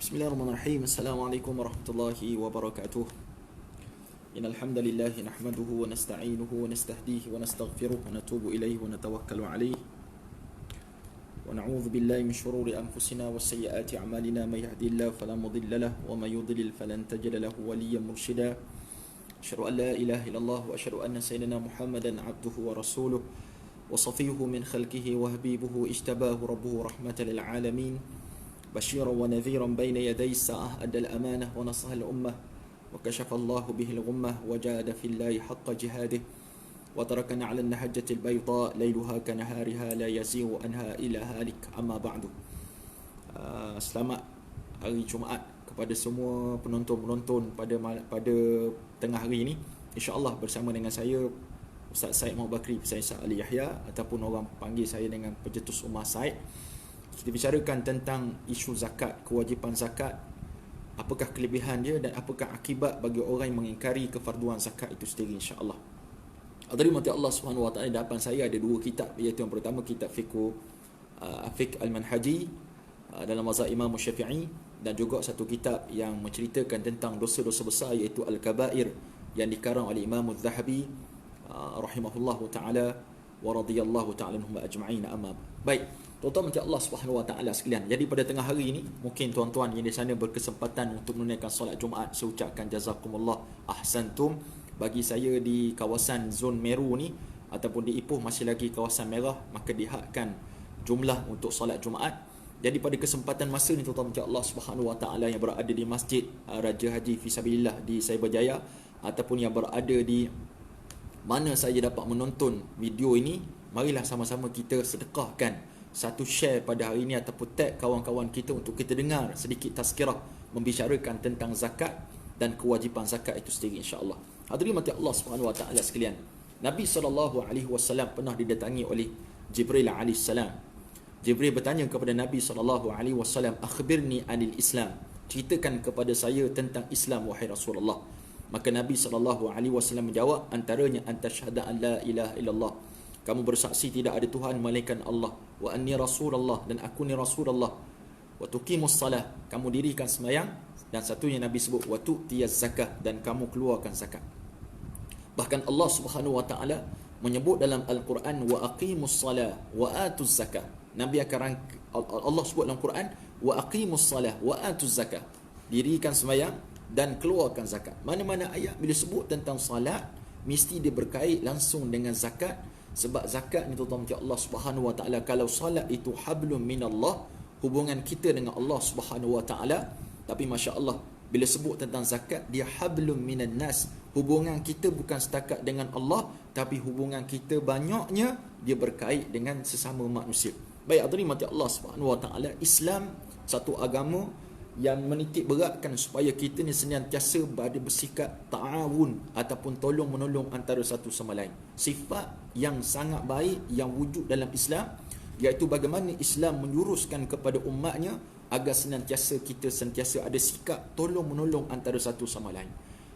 Bismillahirrahmanirrahim. Assalamualaikum warahmatullahi wabarakatuh. Innal hamdalillah nahmaduhu wa nasta'inuhu wa nastahdihi wa nastaghfiruh wa natubu ilayhi wa natawakkalu alayhi wa na'udzu billahi min shururi anfusina wa sayyiati a'malina may yahdihillahu fala mudilla lahu wa may yudlil falan tajida lahu waliyyan murshida. Asyhadu an la ilaha illallah wa asyhadu anna sayyidina Muhammadan 'abduhu wa rasuluh wa safiyuhu min khalqihi wa habibuhu ijtabahu rabbuhu rahmatan lil alamin. بشيرا ونذيرا بين يدي الساعة أدى الأمانة ونصح الأمة وكشف الله به الغمة وجاهد في الله حق جهاده وتركنا على النهجة البيضاء ليلها كنهارها لا يزيغ عنها إلا هالك. أما بعد. Selamat hari Jumaat kepada semua penonton-penonton pada tengah hari ini. InsyaAllah bersama dengan saya Ustaz Said Muhammad Bakri, saya Said Ali Yahya ataupun orang panggil saya dengan Pencetus Umar Said. Kita bicarakan tentang isu zakat, kewajipan zakat, apakah kelebihan dia dan apakah akibat bagi orang yang mengingkari kefarduan zakat itu sendiri, insya-Allah. Hadirin mati Allah Subhanahu wa taala, di hadapan saya ada dua kitab, iaitu yang pertama kitab Fiqh Al-Manhaji dalam mazhab Imam Syafi'i, dan juga satu kitab yang menceritakan tentang dosa-dosa besar, iaitu Al-Kabair yang dikarang oleh Imam Az-Zahabi rahimahullahu taala wa radhiyallahu taala anhum ajma'in. Amma baik, tuan-tuan macam Allah Subhanahu wa taala sekalian. Jadi pada tengah hari ini, mungkin tuan-tuan yang di sana berkesempatan untuk menunaikan solat Jumaat, saya ucapkan jazakumullah ahsantum. Bagi saya di kawasan zon Meru ni ataupun di Ipoh masih lagi kawasan merah, maka dihadkan jumlah untuk solat Jumaat. Jadi pada kesempatan masa ni, tuan-tuan macam Allah Subhanahu wa taala yang berada di Masjid Raja Haji Fisabilillah di Cyberjaya ataupun yang berada di mana saya dapat menonton video ini, marilah sama-sama kita sedekahkan satu share pada hari ini ataupun tag kawan-kawan kita untuk kita dengar sedikit tazkirah membicarakan tentang zakat dan kewajipan zakat itu sendiri, insya-Allah. Hadirin mati Allah Subhanahu wa taala sekalian. Nabi SAW pernah didatangi oleh Jibril alaihi salam. Jibril bertanya kepada Nabi SAW, "Akhbirni anil Islam." Ceritakan kepada saya tentang Islam wahai Rasulullah. Maka Nabi SAW menjawab, antaranya antashhada an la ilaha illallah, kamu bersaksi tidak ada Tuhan melainkan Allah, wa anni Rasulullah, dan aku ni Rasulullah, wa tuqimus salah, kamu dirikan sembahyang, dan satunya Nabi sebut wa tu'tiyaz zakah, dan kamu keluarkan zakat. Bahkan Allah Subhanahu wa taala menyebut dalam Al-Quran wa aqimus salah wa atuz zakah. Nabi akan Allah sebut dalam Quran wa aqimus salah wa atuz zakah, dirikan sembahyang dan keluarkan zakat. Mana-mana ayat bila sebut tentang salat, mesti dia berkait langsung dengan zakat. Sebab zakat ni, tuan-tuan macam Allah Subhanahu wa taala, kalau salat itu hablum minallah, hubungan kita dengan Allah Subhanahu wa taala. Tapi masya-Allah, bila sebut tentang zakat, dia hablum minan nas, hubungan kita bukan setakat dengan Allah, tapi hubungan kita banyaknya dia berkait dengan sesama manusia. Baik, hadirin mati Allah Subhanahu wa taala, Islam satu agama yang menitik beratkan supaya kita ni senantiasa bersikap ta'awun ataupun tolong menolong antara satu sama lain. Sifat yang sangat baik yang wujud dalam Islam, iaitu bagaimana Islam menjuruskan kepada umatnya agar kita sentiasa ada sikap tolong menolong antara satu sama lain.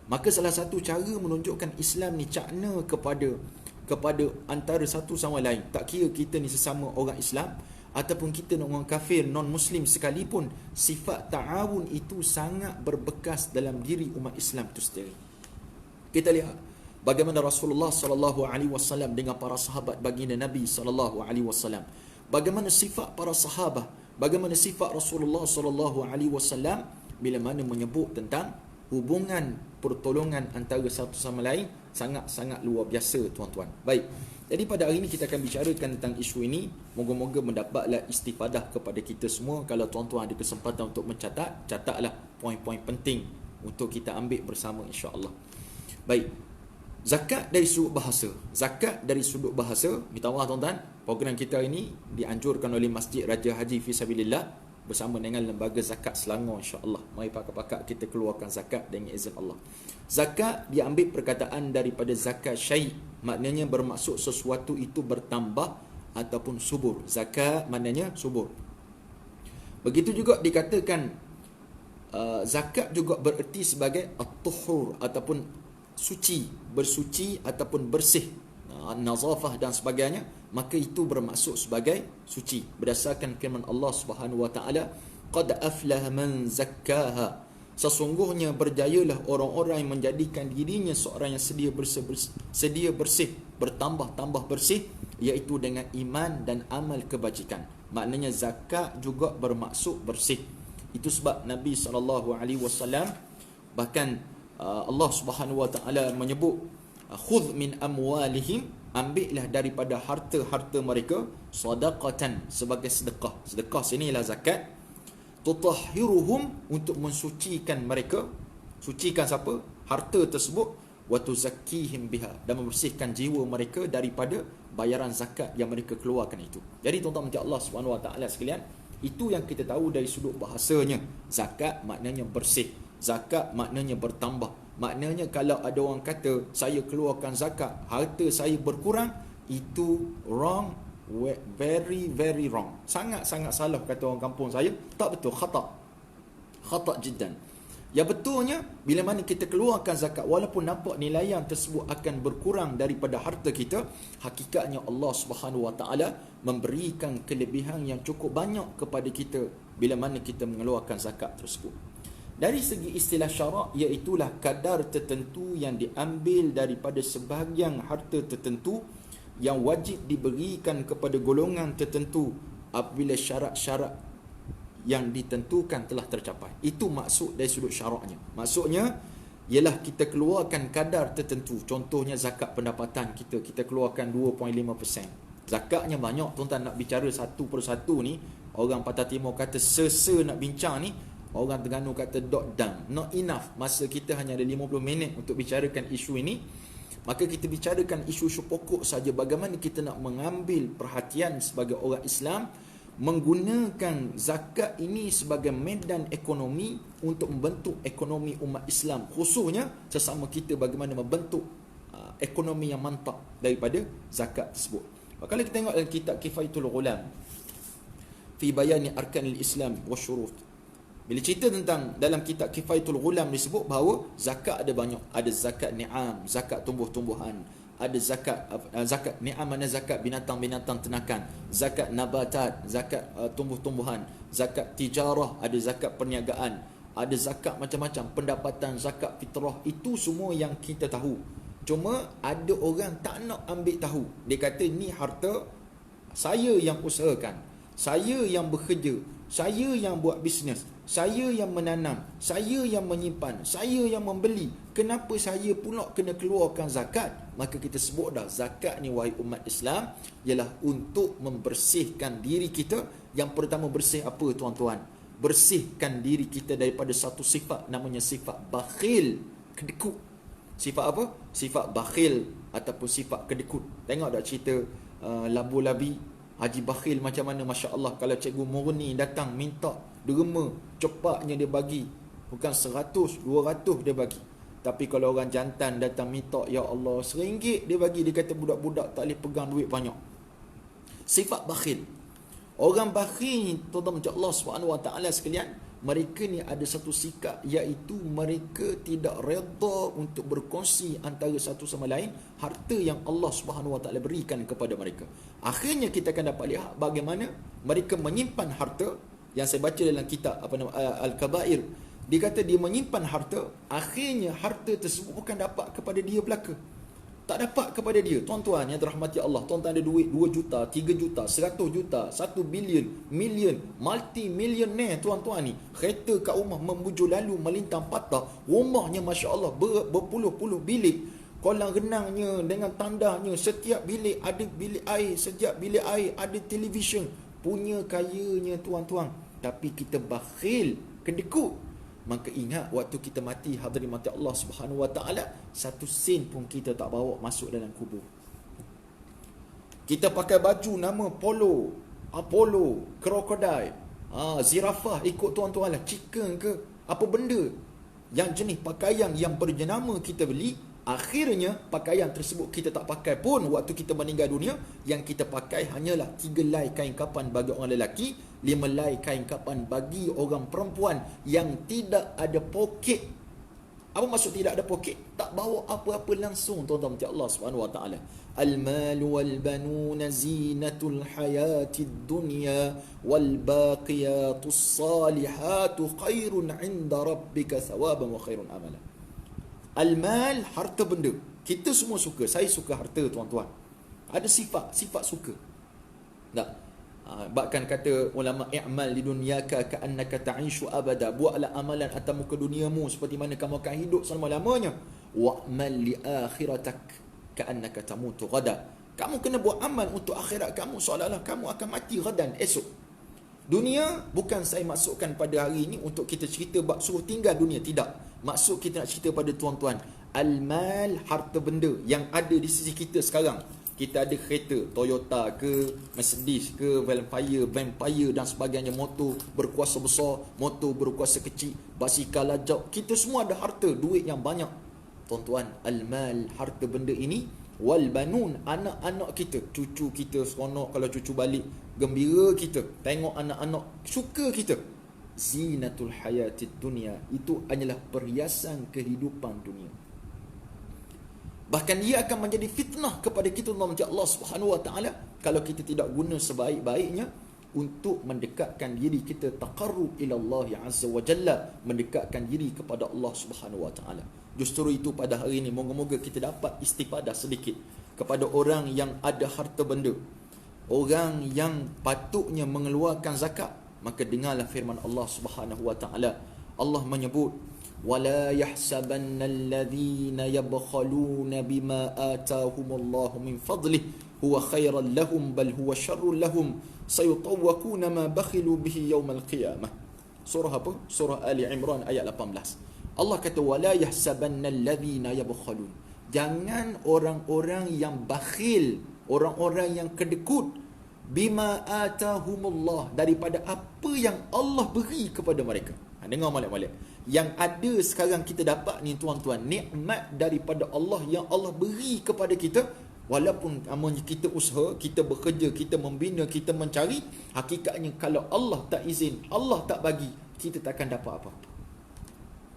Maka salah satu cara menunjukkan Islam ni cakna kepada antara satu sama lain, tak kira kita ni sesama orang Islam ataupun kita orang kafir non-muslim sekalipun, sifat ta'awun itu sangat berbekas dalam diri umat Islam itu sendiri. Kita lihat bagaimana Rasulullah SAW dengan para sahabat baginda Nabi SAW. Bagaimana sifat para sahabat, bagaimana sifat Rasulullah SAW bila mana menyebut tentang hubungan pertolongan antara satu sama lain, sangat-sangat luar biasa, tuan-tuan. Baik, jadi pada hari ini kita akan bicarakan tentang isu ini. Moga-moga mendapatlah istifadah kepada kita semua. Kalau tuan-tuan ada kesempatan untuk mencatat, catatlah poin-poin penting untuk kita ambil bersama, insya-Allah. Baik, zakat dari sudut bahasa. Zakat dari sudut bahasa, minta maaf tuan-tuan, program kita ini dianjurkan oleh Masjid Raja Haji Fisabilillah bersama dengan Lembaga Zakat Selangor, insya-Allah. Mari pakar-pakar kita keluarkan zakat dengan izin Allah. Zakat diambil perkataan daripada zakat syai', maknanya bermaksud sesuatu itu bertambah ataupun subur. Zakat maknanya subur. Begitu juga dikatakan zakat juga bererti sebagai at-tuhur ataupun suci, bersuci ataupun bersih, nazafah dan sebagainya. Maka itu bermaksud sebagai suci berdasarkan firman Allah Subhanahu wa taala, qad aflaha man zakkaha. Sesungguhnya berjayalah orang-orang yang menjadikan dirinya seorang yang sedia bersih, bertambah-tambah bersih, iaitu dengan iman dan amal kebajikan. Maknanya zakat juga bermaksud bersih. Itu sebab Nabi SAW bahkan Allah Subhanahu Wa Taala menyebut, khudh min amwalihim, ambillah daripada harta-harta mereka, sadaqatan, sebagai sedekah. Sedekah sini ialah zakat. Tutahhiruhum, untuk mensucikan mereka. Sucikan siapa? Harta tersebut. Wa tuzakkihim biha, dan membersihkan jiwa mereka daripada bayaran zakat yang mereka keluarkan itu. Jadi tuan-tuan Allah Subhanahu Wa Taala sekalian, itu yang kita tahu dari sudut bahasanya. Zakat maknanya bersih, zakat maknanya bertambah. Maknanya kalau ada orang kata saya keluarkan zakat, harta saya berkurang, itu wrong, very very wrong. Sangat-sangat salah kata orang kampung saya. Tak betul, khata jiddan. Yang betulnya, bila mana kita keluarkan zakat, walaupun nampak nilaian tersebut akan berkurang daripada harta kita, hakikatnya Allah Subhanahu Wa Taala memberikan kelebihan yang cukup banyak kepada kita bila mana kita mengeluarkan zakat tersebut. Dari segi istilah syarak, iaitulah kadar tertentu yang diambil daripada sebahagian harta tertentu yang wajib diberikan kepada golongan tertentu apabila syarat-syarat yang ditentukan telah tercapai. Itu maksud dari sudut syaraknya. Maksudnya ialah kita keluarkan kadar tertentu. Contohnya zakat pendapatan kita, kita keluarkan 2.5%. Zakatnya banyak, tuan-tuan nak bicara satu persatu ni, orang Patah Timur kata nak bincang ni, orang Terengganu kata dot down, not enough. Masa kita hanya ada 50 minit untuk bicarakan isu ini. Maka kita bicarakan isu-isu pokok saja, bagaimana kita nak mengambil perhatian sebagai orang Islam, menggunakan zakat ini sebagai medan ekonomi untuk membentuk ekonomi umat Islam, khususnya sesama kita, bagaimana membentuk ekonomi yang mantap daripada zakat tersebut. Kalau kita tengok dalam kitab Kifayatul Ghulam fi bayani arkanil Islam wa syurut, bila cerita tentang dalam kitab Kifayatul Ghulam disebut bahawa zakat ada banyak. Ada zakat ni'am, zakat tumbuh-tumbuhan. Ada zakat ni'am, mana zakat binatang-binatang ternakan. Zakat nabatat, zakat tumbuh-tumbuhan. Zakat tijarah, ada zakat perniagaan. Ada zakat macam-macam, pendapatan, zakat fitrah. Itu semua yang kita tahu. Cuma ada orang tak nak ambil tahu. Dia kata ni harta saya yang usahakan, saya yang bekerja, saya yang buat bisnes, saya yang menanam, saya yang menyimpan, saya yang membeli. Kenapa saya pula kena keluarkan zakat? Maka kita sebut dah, zakat ni wahai umat Islam ialah untuk membersihkan diri kita. Yang pertama, bersih apa tuan-tuan? Bersihkan diri kita daripada satu sifat, namanya sifat bakhil, kedekut. Sifat apa? Sifat bakhil ataupun sifat kedekut. Tengok tak cerita Labu-Labi, Haji Bakhil macam mana, Masya Allah. Kalau Cikgu Murni datang minta derma, cepatnya dia bagi. Bukan 100, 200 dia bagi. Tapi kalau orang jantan datang minta, ya Allah, RM1 dia bagi. Dia kata budak-budak tak boleh pegang duit banyak. Sifat bakhil. Orang bakhil, tuan-tuan macam Allah SWT sekalian, mereka ni ada satu sikap, iaitu mereka tidak redha untuk berkongsi antara satu sama lain harta yang Allah SWT berikan kepada mereka. Akhirnya kita akan dapat lihat bagaimana mereka menyimpan harta. Yang saya baca dalam kitab Al-Kabair, dia kata dia menyimpan harta, akhirnya harta tersebut bukan dapat kepada dia belaka, tak dapat kepada dia. Tuan-tuan yang dirahmati Allah, tuan-tuan ada duit 2 juta, 3 juta, 100 juta, 1 bilion, million, multi-millionaire tuan-tuan ni. Kereta kat rumah membujur lalu melintang patah. Rumahnya Masya Allah berpuluh-puluh bilik. Kolam renangnya dengan tandanya, setiap bilik ada bilik air, setiap bilik air ada televisyen. Punya kayanya tuan-tuan. Tapi kita bakhil, kedekut. Maka ingat waktu kita mati, hadirin mati Allah Subhanahu Wa Taala, satu sen pun kita tak bawa masuk dalam kubur. Kita pakai baju nama polo, Apollo, krokodil, zirafah, ikut tuan-tuan lah, chicken ke apa benda yang jenis pakaian yang berjenama kita beli. Akhirnya pakaian tersebut kita tak pakai pun waktu kita meninggal dunia. Yang kita pakai hanyalah 3 helai kain kapan bagi orang lelaki, 5 helai kain kapan bagi orang perempuan yang tidak ada poket Apa maksud tidak ada poket? Tak bawa apa-apa langsung, tuan-tuan macam Allah Subhanahu wa taala. Al-malu wal banuna zinatul hayatid dunya wal baqiyatus salihatu khairun 'inda rabbika thawaban wa khairun amala. Al-mal, harta benda. Kita semua suka. Saya suka harta, tuan-tuan. Ada sifat suka. Tak? Bahkan kata ulama, i'mal di dunyaka ka'annaka ta'ishu abada. Buatlah amalan atas muka duniamu seperti mana kamu akan hidup selama-lamanya. Wa'mal li akhiratak ka'annaka tamutu ghada. Kamu kena buat amal untuk akhirat kamu seolah-olah kamu akan mati ghadan, esok. Dunia bukan saya masukkan pada hari ini untuk kita cerita bab suruh tinggal dunia, tidak. Maksud kita nak cerita pada tuan-tuan, al-mal, harta benda yang ada di sisi kita sekarang. Kita ada kereta Toyota ke, Mercedes ke, Vampire dan sebagainya, motor berkuasa besar, motor berkuasa kecil, basikal lajak. Kita semua ada harta, duit yang banyak. Tuan-tuan, al-mal, harta benda ini, wal banun, anak-anak kita, cucu kita seronok kalau cucu balik, gembira kita tengok anak-anak, suka kita. Zinatul hayatid dunia, itu hanyalah perhiasan kehidupan dunia. Bahkan ia akan menjadi fitnah kepada kita, Allah Subhanahu wa taala, kalau kita tidak guna sebaik-baiknya untuk mendekatkan diri kita taqarrub ila Allah Azza wa Jalla, mendekatkan diri kepada Allah Subhanahu wa taala. Justru itu pada hari ini moga-moga kita dapat istifadah sedikit kepada orang yang ada harta benda, orang yang patutnya mengeluarkan zakat. Maka dengarlah firman Allah Subhanahu wa taala. Allah menyebut, وَلَا يَحْسَبَنَّ الَّذِينَ يَبْخَلُونَ بِمَا آتَاهُمُ اللَّهُ مِنْ فَضْلِهِ هُوَ خَيْرًا لَهُمْ بَلْ هُوَ شَرٌّ لَهُمْ سَيُطَوَّقُونَ مَا بَخِلُوا بِهِ يَوْمَ الْقِيَامَةِ. Surah apa? Surah Ali Imran ayat 18. Allah kata, وَلَا يَحْسَبَنَّ الَّذِينَ يَبْخَلُونَ. Jangan orang-orang yang bakhil, orang-orang yang kedekut, bima atahumullah, daripada apa yang Allah beri kepada mereka. Dengar molek-molek. Yang ada sekarang kita dapat ni tuan-tuan, nikmat daripada Allah yang Allah beri kepada kita. Walaupun kita usaha, kita bekerja, kita membina, kita mencari, hakikatnya kalau Allah tak izin, Allah tak bagi, kita takkan dapat apa-apa.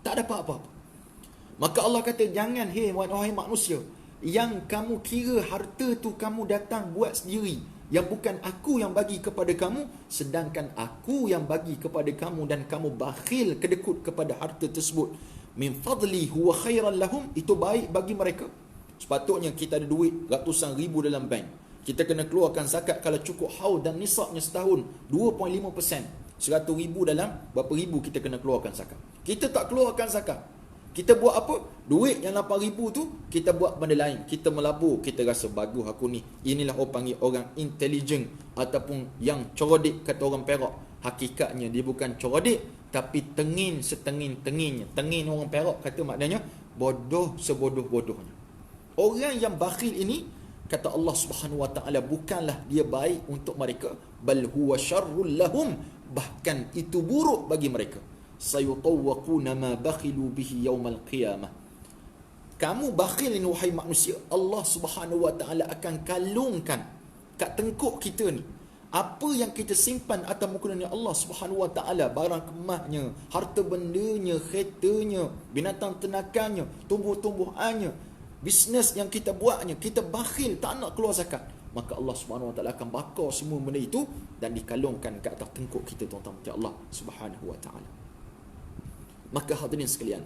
Tak dapat apa-apa. Maka Allah kata, jangan wahai manusia, yang kamu kira harta tu kamu datang buat sendiri, yang bukan aku yang bagi kepada kamu, sedangkan aku yang bagi kepada kamu, dan kamu bakhil, kedekut kepada harta tersebut. Min fadli huwa khairan lahum, itu baik bagi mereka. Sepatutnya kita ada duit ratusan ribu dalam bank, kita kena keluarkan zakat kalau cukup haul dan nisabnya setahun 2.5%. 100 ribu dalam berapa ribu kita kena keluarkan zakat. Kita tak keluarkan zakat. Kita buat apa? Duit yang 8,000 tu kita buat benda lain. Kita melabur, kita rasa bagus aku ni. Inilah orang panggil orang intelligent ataupun yang cerdik, kata orang Perak. Hakikatnya dia bukan cerdik, tapi tengin setengin-tenginnya. Tengin orang Perak kata maknanya bodoh sebodoh-bodohnya. Orang yang bakhil ini, kata Allah Subhanahu wa taala, bukanlah dia baik untuk mereka, bal huwa syarrul lahum, bahkan itu buruk bagi mereka. Sayutawwaquna ma bakhilu bihi yaumal qiyamah. Kamu bakhil ni wahai manusia, Allah Subhanahu wa taala akan kalungkan kat tengkuk kita ni apa yang kita simpan atas muka dunia Allah Subhanahu wa taala, barang kemasnya, harta bendanya, keretanya, binatang ternakannya, tumbuh-tumbuhannya, bisnes yang kita buatnya, kita bakhil tak nak keluar zakat, maka Allah Subhanahu wa taala akan bakar semua benda itu dan dikalungkan kat atas tengkuk kita, tuan-tuan, Allah Subhanahu wa taala. Maka hadirin sekalian,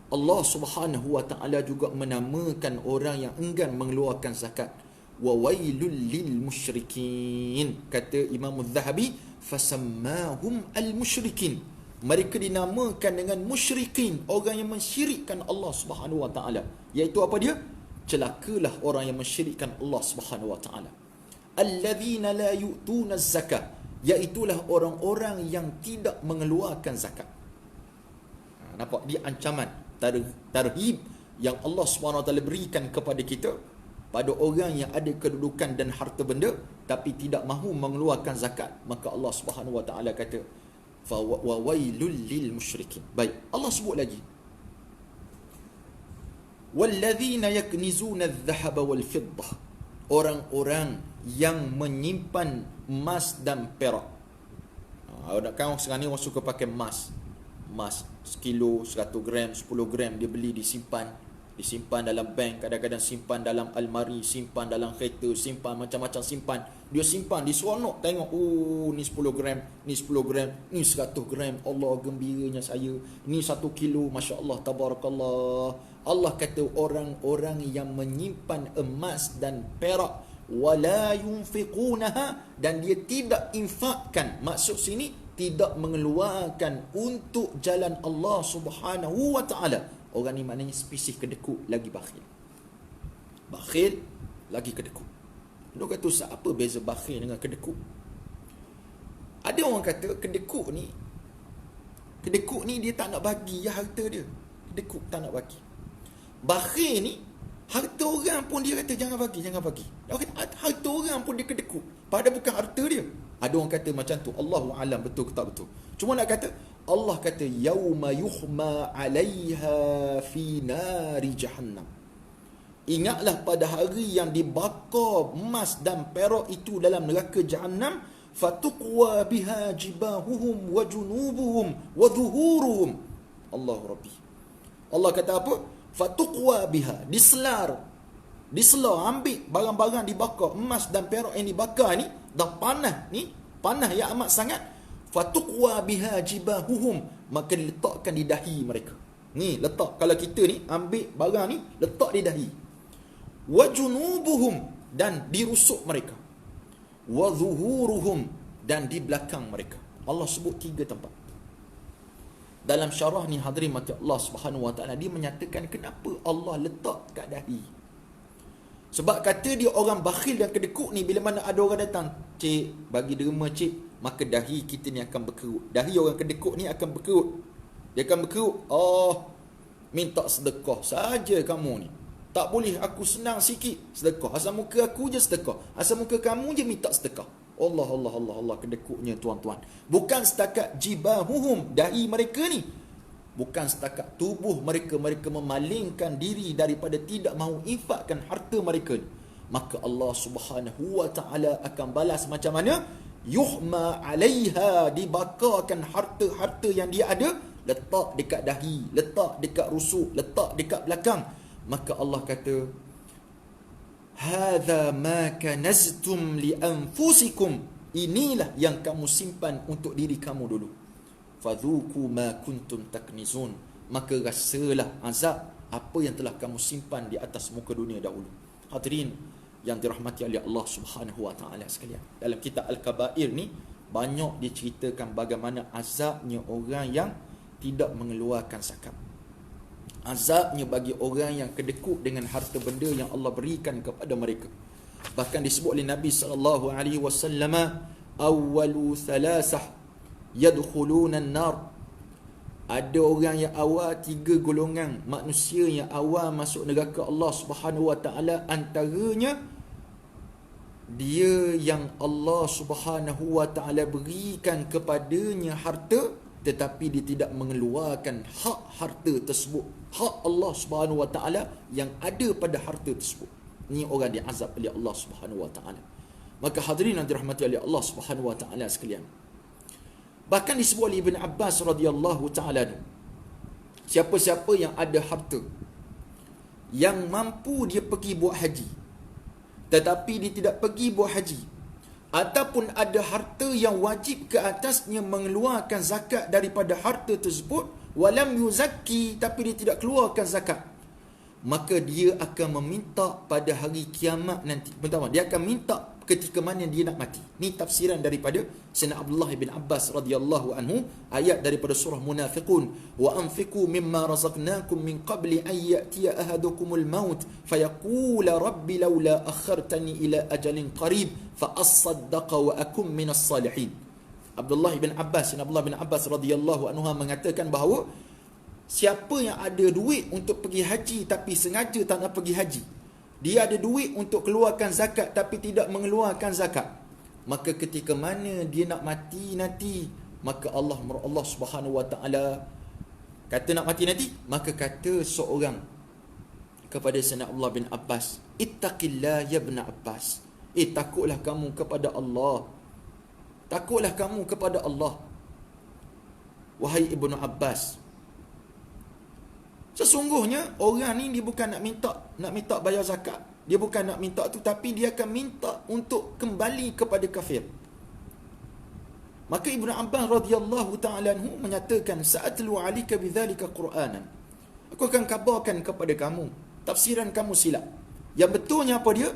Allah Subhanahu wa taala juga menamakan orang yang enggan mengeluarkan zakat, wa wailul lil musyrikin. Kata Imam Az-Zahabi, fasammahum al musyrikin. Mereka dinamakan dengan musyrikin, orang yang mensyirikkan Allah Subhanahu wa taala. Iaitu apa dia? Celakalah orang yang mensyirikkan Allah Subhanahu wa taala. Alladzina la yu'tuna az-zakah, iaitulah orang-orang yang tidak mengeluarkan zakat. Nampak dia ancaman, tarhib yang Allah SWT berikan kepada kita, pada orang yang ada kedudukan dan harta benda tapi tidak mahu mengeluarkan zakat. Maka Allah SWT kata, fa wailul lil musyrikin. Baik, Allah sebut lagi, walladzina yaknizuna adh-dhahaba wal fiddah, orang-orang yang menyimpan emas dan perak. Kan sekarang ni orang suka pakai emas. Emas sekilo, 100 gram, 10 gram dia beli, disimpan dalam bank, kadang-kadang simpan dalam almari, simpan dalam kereta, simpan macam-macam simpan. Dia simpan, dia seronok tengok, oh ni 10 gram, ni 10 gram, ni 100 gram. Allah gembiranya saya. Ni 1 kilo, Masya Allah, tabarakallah. Allah kata orang-orang yang menyimpan emas dan perak, wala yunfiqunaha, dan dia tidak infakkan. Maksud sini tidak mengeluarkan untuk jalan Allah Subhanahu wa taala. Orang ni maknanya spesies kedekut lagi bakhil. Bakhil lagi kedekut. Dia kata, Ustaz, apa beza bakhil dengan kedekut? Ada orang kata kedekut ni dia tak nak bagi harta dia. Kedekut tak nak bagi. Bakhil ni harta orang pun dia kata jangan bagi. Dia kata harta orang pun dia kedekut, padahal bukan harta dia. Ada orang kata macam tu. Allahu alam betul ke tak betul. Cuma nak kata, Allah kata yauma yuhma 'alaiha fi nari jahannam. Ingatlah pada hari yang dibakar emas dan perak itu dalam neraka Jahannam, fatuqwa biha jibahuhum wa junubuhum wa dhuhuruhum. Allahu Rabbi. Allah kata apa? Fatuqwa biha, diselar, ambil barang-barang dibakar, emas dan perak yang dibakar ni dah panah yang amat sangat. Fatuqwa biha jibahuhum, maka diletakkan di dahi mereka. Ni letak, kalau kita ni ambil barang ni letak di dahi. Wa junubuhum, dan dirusuk mereka. Wa dhuhuruhum, dan di belakang mereka. Allah sebut 3 tempat. Dalam syarah ni hadirin mati Allah Subhanahu wa taala, dia menyatakan kenapa Allah letak kat dahi. Sebab kata dia orang bakhil dan kedekut ni, bila mana ada orang datang, cik bagi derma cik, maka dahi kita ni akan berkerut. Dahi orang kedekut ni akan berkerut. Dia akan berkerut. Oh, minta sedekah saja kamu ni. Tak boleh aku senang sikit sedekah. Asal muka aku je sedekah. Asal muka kamu je minta sedekah. Allah kedekutnya tuan-tuan. Bukan setakat jibahuhum, dahi mereka ni. Bukan setakat tubuh mereka memalingkan diri daripada tidak mahu infakkan harta mereka ni. Maka Allah Subhanahu wa taala akan balas macam mana? Yuhma 'alaiha, dibakarkan harta-harta yang dia ada, letak dekat dahi, letak dekat rusuk, letak dekat belakang. Maka Allah kata, hadza ma kanaztum li anfusikum, inilah yang kamu simpan untuk diri kamu dulu. Fadhuku ma kuntum taknizun, maka rasalah azab apa yang telah kamu simpan di atas muka dunia dahulu. Hadirin yang dirahmati oleh Allah Subhanahu wa taala sekalian, dalam kitab Al-Kabair ni banyak diceritakan bagaimana azabnya orang yang tidak mengeluarkan zakat. Azabnya bagi orang yang kedekut dengan harta benda yang Allah berikan kepada mereka. Bahkan disebut oleh Nabi sallallahu alaihi wasallam, awwalu thalathah yadkhuluna an-nar. Ada orang yang awal 3 golongan manusia yang awal masuk neraka Allah Subhanahu wa taala, antaranya dia yang Allah Subhanahu wa taala berikan kepadanya harta, tetapi dia tidak mengeluarkan hak harta tersebut, hak Allah Subhanahu wa taala yang ada pada harta tersebut. Ini orang diazab oleh Allah Subhanahu wa taala. Maka hadirin yang dirahmati oleh Allah Subhanahu wa taala sekalian, bahkan disebut oleh Ibn Abbas radhiyallahu taala, siapa-siapa yang ada harta yang mampu dia pergi buat haji, tetapi dia tidak pergi buat haji, ataupun ada harta yang wajib ke atasnya mengeluarkan zakat daripada harta tersebut, walam yuzakki, tapi dia tidak keluarkan zakat, maka dia akan meminta pada hari kiamat nanti. Pertama, dia akan minta ketika mana dia nak mati. Ni tafsiran daripada Sayyidina Abdullah bin Abbas radhiyallahu anhu, ayat daripada surah Munafiqun, wa anfiqu mimma razaqnakum min qabli an ya'tiya ahadukumul maut fayaqula rabbi laula akhartani ila ajalin qarib fa asaddaqa wa akum minas salihin. Abdullah bin Abbas radhiyallahu anhu mengatakan bahawa siapa yang ada duit untuk pergi haji tapi sengaja tak nak pergi haji, dia ada duit untuk keluarkan zakat tapi tidak mengeluarkan zakat, maka ketika mana dia nak mati nanti, maka Allah Subhanahu wa taala kata nak mati nanti, maka kata seorang kepada Sayyidina Abdullah bin Abbas, ittaqillah ya ibn Abbas, takutlah kamu kepada Allah, takutlah kamu kepada Allah. wahai Ibnu Abbas, sesungguhnya orang ni dia bukan nak minta bayar zakat. Dia bukan nak minta tu, tapi dia akan minta untuk kembali kepada kafir. Maka Ibnu Abbas radhiyallahu ta'ala anhu menyatakan, sa'atlu 'alika bidzalika Qur'anan. Aku akan kabarkan kepada kamu, tafsiran kamu silap. Yang betulnya apa dia?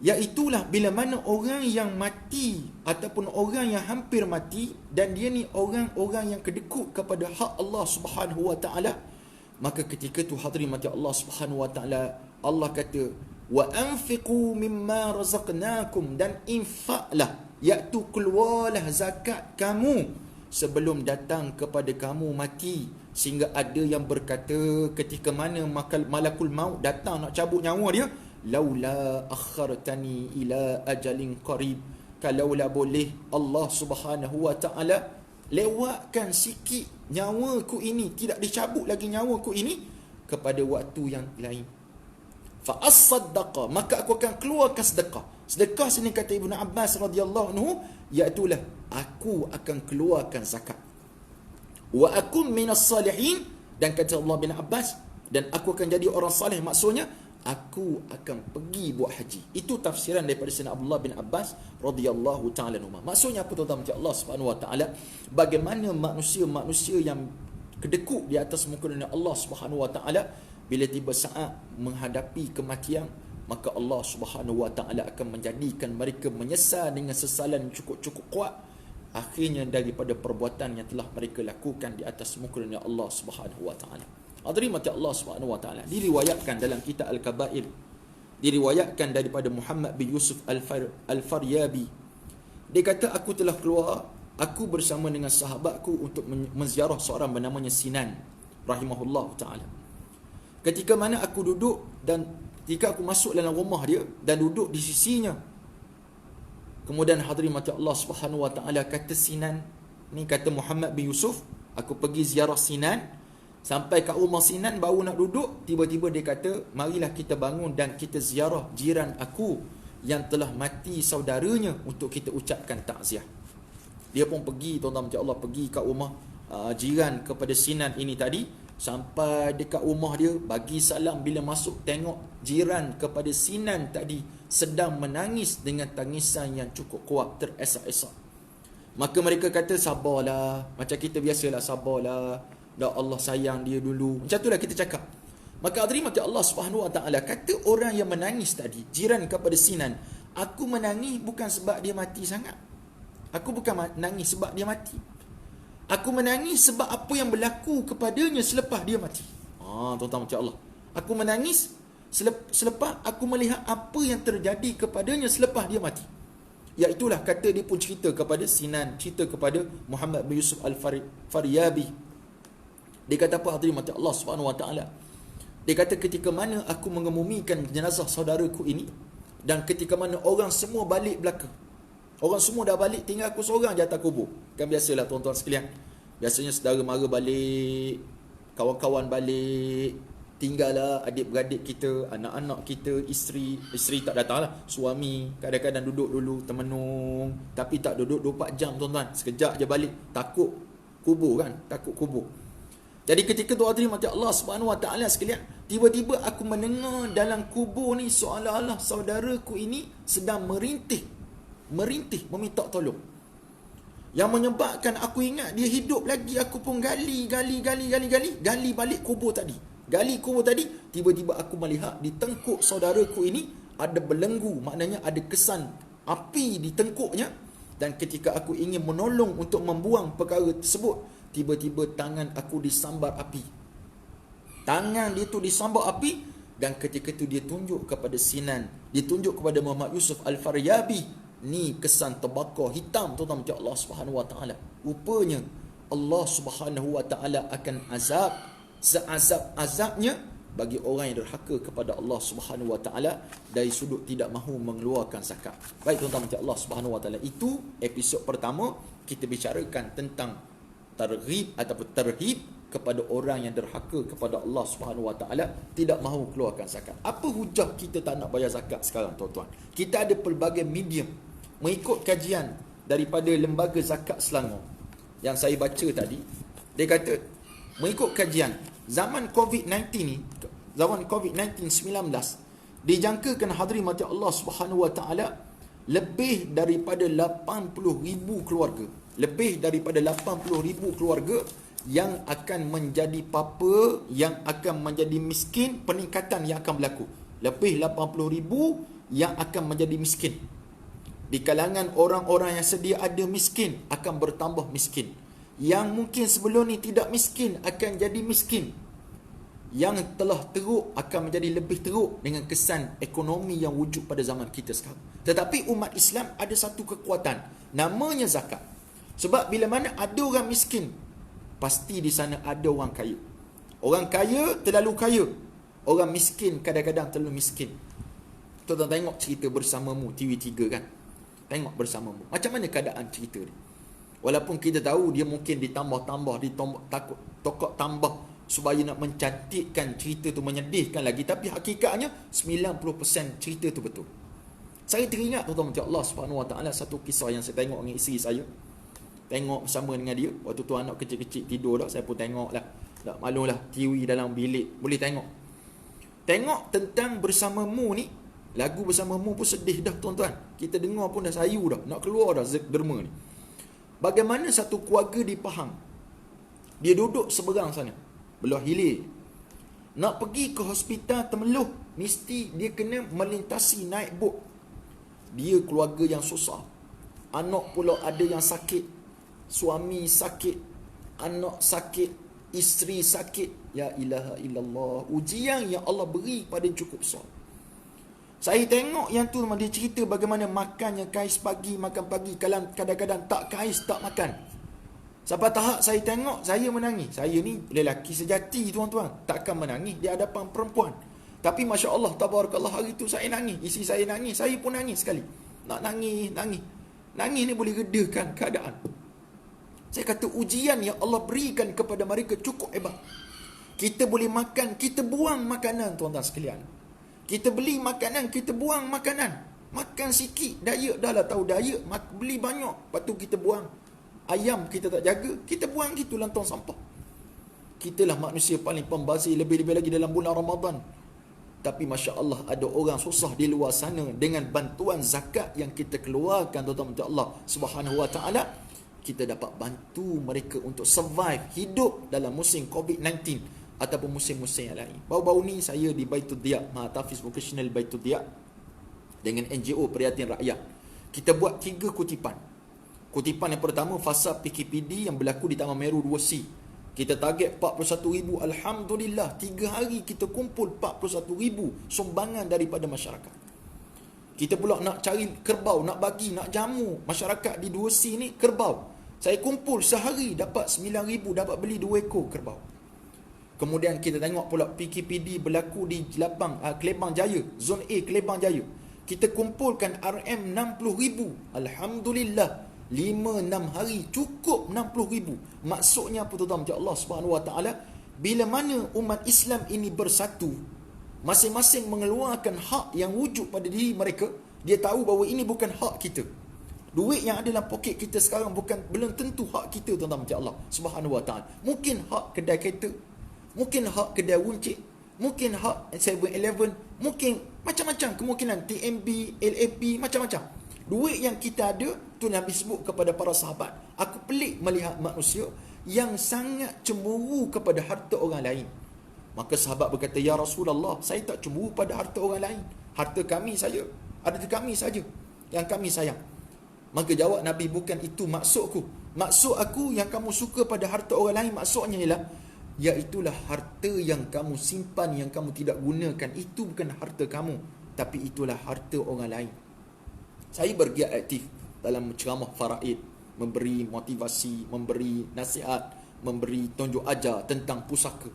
Iaitulah bila mana orang yang mati ataupun orang yang hampir mati dan dia ni orang-orang yang kedekut kepada hak Allah Subhanahu wa taala, maka ketika tu hadirin mati Allah Subhanahu wa taala, Allah kata, wa anfiqu mimma razaqnakum, dan infaklah, iaitu keluarlah zakat kamu sebelum datang kepada kamu mati. Sehingga ada yang berkata ketika mana malakul maut datang nak cabut nyawa dia, laula akhartani ila ajalin qarib, kalaulah boleh Allah Subhanahu wa taala lewatkan sikit nyawaku ini, tidak dicabut lagi nyawaku ini kepada waktu yang lain, fa as-saddaqa, maka aku akan keluarkan sedekah. Sedekah sini kata Ibnu Abbas radhiyallahu anhu, iaitulah aku akan keluarkan zakat. Wa akum minas salihin, dan kata Allah bin Abbas, dan aku akan jadi orang salih, maksudnya aku akan pergi buat haji. Itu tafsiran daripada Sayyidina Abdullah bin Abbas radhiyallahu taala anhu. Maksudnya apa tuan-tuan macam Allah Subhanahu wa taala, bagaimana manusia-manusia yang kedekut di atas muka dunia Allah Subhanahu wa taala, bila tiba saat menghadapi kematian, maka Allah Subhanahu wa taala akan menjadikan mereka menyesal dengan sesalan cukup-cukup kuat, akhirnya daripada perbuatan yang telah mereka lakukan di atas muka dunia Allah Subhanahu wa taala. Hadirin mati Allah Subhanahu wa taala, diriwayatkan dalam kitab Al-Kabair, diriwayatkan daripada Muhammad bin Yusuf Al-Faryabi, dia kata, aku telah keluar, aku bersama dengan sahabatku untuk menziarah seorang bernamanya Sinan rahimahullah taala. Ketika mana aku duduk, dan ketika aku masuk dalam rumah dia dan duduk di sisinya, kemudian hadirin mati Allah Subhanahu wa taala, kata Sinan ni, kata Muhammad bin Yusuf, aku pergi ziarah Sinan, sampai kat rumah Sinan baru nak duduk, tiba-tiba dia kata, marilah kita bangun dan kita ziarah jiran aku yang telah mati saudaranya untuk kita ucapkan takziah. Dia pun pergi, tuan-tuan macam Allah, pergi kat rumah jiran kepada Sinan ini tadi, sampai dekat rumah dia, bagi salam. Bila masuk, tengok jiran kepada Sinan tadi sedang menangis dengan tangisan yang cukup kuat, teresak-esak. Maka mereka kata, sabarlah, macam kita biasalah, sabarlah, dah Allah sayang dia dulu. Macam itulah kita cakap. Maka hadirin mati Allah Subhanahu wa taala, kata orang yang menangis tadi, jiran kepada Sinan, aku menangis bukan sebab dia mati sangat. Aku bukan menangis sebab dia mati. Aku menangis sebab apa yang berlaku kepadanya selepas dia mati. Tuan-tuan macam Allah, aku menangis selepas aku melihat apa yang terjadi kepadanya selepas dia mati. Iaitulah kata dia pun cerita kepada Sinan, cerita kepada Muhammad bin Yusuf Al-Faryabi. Dia kata apa hadirin mati Allah Subhanahu wa taala? Dia kata, ketika mana aku mengemumikan jenazah saudaraku ini, dan ketika mana orang semua balik belaka, orang semua dah balik, tinggal aku seorang je atas kubur. Kan biasalah tuan-tuan sekalian, biasanya saudara mara balik, kawan-kawan balik, tinggallah adik-beradik kita, anak-anak kita, isteri tak datang lah, suami kadang-kadang duduk dulu termenung, tapi tak duduk 24 jam tuan-tuan, sekejap je balik, takut kubur kan, takut kubur. Jadi ketika tu hadirin mati Allah Subhanahu wa taala sekalian, tiba-tiba aku mendengar dalam kubur ni seolah-olah saudaraku ini sedang merintih meminta tolong. Yang menyebabkan aku ingat dia hidup lagi, aku pun gali balik kubur tadi. Gali kubur tadi, tiba-tiba aku melihat di tengkuk saudaraku ini ada belenggu, maknanya ada kesan api di tengkuknya. Dan ketika aku ingin menolong untuk membuang perkara tersebut, tiba-tiba tangan aku disambar api. Tangan dia tu disambar api, dan ketika itu dia tunjuk kepada Sinan, dia tunjuk kepada Muhammad Yusuf Al-Faryabi, ni kesan terbakar hitam tuan-tuan macam Allah Subhanahu wa taala. Rupanya Allah Subhanahu wa taala akan azab seazab-azabnya bagi orang yang derhaka kepada Allah Subhanahu wa taala dari sudut tidak mahu mengeluarkan zakat. Baik tuan-tuan macam Allah Subhanahu wa taala, itu episod pertama kita bicarakan tentang targhib ataupun terhib kepada orang yang derhaka kepada Allah Subhanahu wa taala, tidak mahu keluarkan zakat. Apa hujah kita tak nak bayar zakat sekarang tuan-tuan? Kita ada pelbagai medium. Mengikut kajian daripada Lembaga Zakat Selangor, yang saya baca tadi, dia kata mengikut kajian zaman COVID-19 ni, zaman COVID-19 19, dijangkakan hadirin mati Allah Subhanahu wa taala lebih daripada 80,000 keluarga, lebih daripada 80,000 keluarga yang akan menjadi papa, yang akan menjadi miskin, peningkatan yang akan berlaku. Lebih 80,000 yang akan menjadi miskin. Di kalangan orang-orang yang sedia ada miskin akan bertambah miskin. Yang mungkin sebelum ni tidak miskin akan jadi miskin. Yang telah teruk akan menjadi lebih teruk dengan kesan ekonomi yang wujud pada zaman kita sekarang. Tetapi umat Islam ada satu kekuatan, namanya zakat. Sebab bila mana ada orang miskin, pasti di sana ada orang kaya. Orang kaya terlalu kaya, orang miskin kadang-kadang terlalu miskin. Tuan-tuan tengok cerita Bersamamu TV3 kan. Tengok Bersamamu. Macam mana keadaan cerita ni? Walaupun kita tahu dia mungkin ditambah-tambah, ditokok tambah supaya nak mencantikkan cerita tu, menyedihkan lagi, tapi hakikatnya 90% cerita tu betul. Saya teringat tuan-tuan macam Allah Subhanahu Wa Taala satu kisah yang saya tengok dengan isteri saya. Tengok bersama dengan dia waktu tu anak kecil-kecil tidur dah, saya pun tengok lah. Tak malulah TV dalam bilik, boleh tengok. Tengok tentang Bersamamu ni, lagu Bersamamu pun sedih dah tuan-tuan. Kita dengar pun dah sayu dah, nak keluar dah derma ni. Bagaimana satu keluarga di Pahang, dia duduk seberang sana, belah hilir. Nak pergi ke hospital Temeloh, mesti dia kena melintasi naik bot. Dia keluarga yang susah. Anak pula ada yang sakit, suami sakit, anak sakit, isteri sakit. Ya ilaha illallah, ujian yang Allah beri pada cukup besar. Saya tengok yang tu dia cerita bagaimana makannya kais pagi, makan pagi, kadang-kadang tak kais, tak makan. Sampai tahap saya tengok, saya menangis. Saya ni lelaki sejati tuan-tuan, takkan menangis di hadapan perempuan. Tapi Masya Allah, tabarakallah, hari tu saya nangis. Isteri saya nangis, saya pun nangis sekali. Nak nangis. Nangis ni boleh redakan keadaan. Saya kata ujian yang Allah berikan kepada mereka cukup hebat. Kita boleh makan, kita buang makanan tuan-tuan sekalian. Kita beli makanan, kita buang makanan. Makan sikit, diet dah lah tahu diet, beli banyak, lepas tu kita buang. Ayam kita tak jaga, kita buang gitu dalam tong sampah. Kitalah manusia paling pembazir, lebih-lebih lagi dalam bulan Ramadan. Tapi Masya Allah, ada orang susah di luar sana. Dengan bantuan zakat yang kita keluarkan tuan-tuan Allah Subhanahu Wa Taala, kita dapat bantu mereka untuk survive, hidup dalam musim COVID-19 ataupun musim-musim yang lain. Baru-baru ni saya di Baitul Diyak, Mahatafiz Vocational Baitul Diyak, dengan NGO Prihatin Rakyat. Kita buat 3 kutipan. Kutipan yang pertama, fasa PKPD yang berlaku di Taman Meru 2C. Kita target 41,000. Alhamdulillah, 3 hari kita kumpul 41,000 sumbangan daripada masyarakat. Kita pula nak cari kerbau, nak bagi, nak jamu masyarakat di 2C ni kerbau. Saya kumpul sehari dapat 9,000, dapat beli 2 ekor kerbau. Kemudian kita tengok pula PKPD berlaku di Kelebang Jaya, Zon A Kelebang Jaya. Kita kumpulkan RM 60,000. Alhamdulillah, 5-6 hari cukup 60,000. Maksudnya apa tuan-tuan macam Allah Subhanahu Wa Taala, bila mana umat Islam ini bersatu, masing-masing mengeluarkan hak yang wujud pada diri mereka, dia tahu bahawa ini bukan hak kita. Duit yang ada dalam poket kita sekarang belum tentu hak kita tuan-tuan macam Allah Subhanahu Wa Taala. Mungkin hak kedai kereta, mungkin hak kedai runcit, mungkin hak 7-Eleven, mungkin macam-macam kemungkinan, TMB, LAP, macam-macam. Duit yang kita ada, tu Nabi sebut kepada para sahabat, aku pelik melihat manusia yang sangat cemburu kepada harta orang lain. Maka sahabat berkata, ya Rasulullah, saya tak cemburu pada harta orang lain. Harta kami saja, ada kami saja yang kami sayang. Maka jawab Nabi, bukan itu maksudku. Maksud aku yang kamu suka pada harta orang lain, maksudnya ialah, iaitulah harta yang kamu simpan, yang kamu tidak gunakan. Itu bukan harta kamu, tapi itulah harta orang lain. Saya bergiat aktif dalam ceramah faraid, memberi motivasi, memberi nasihat, memberi tunjuk ajar tentang pusaka.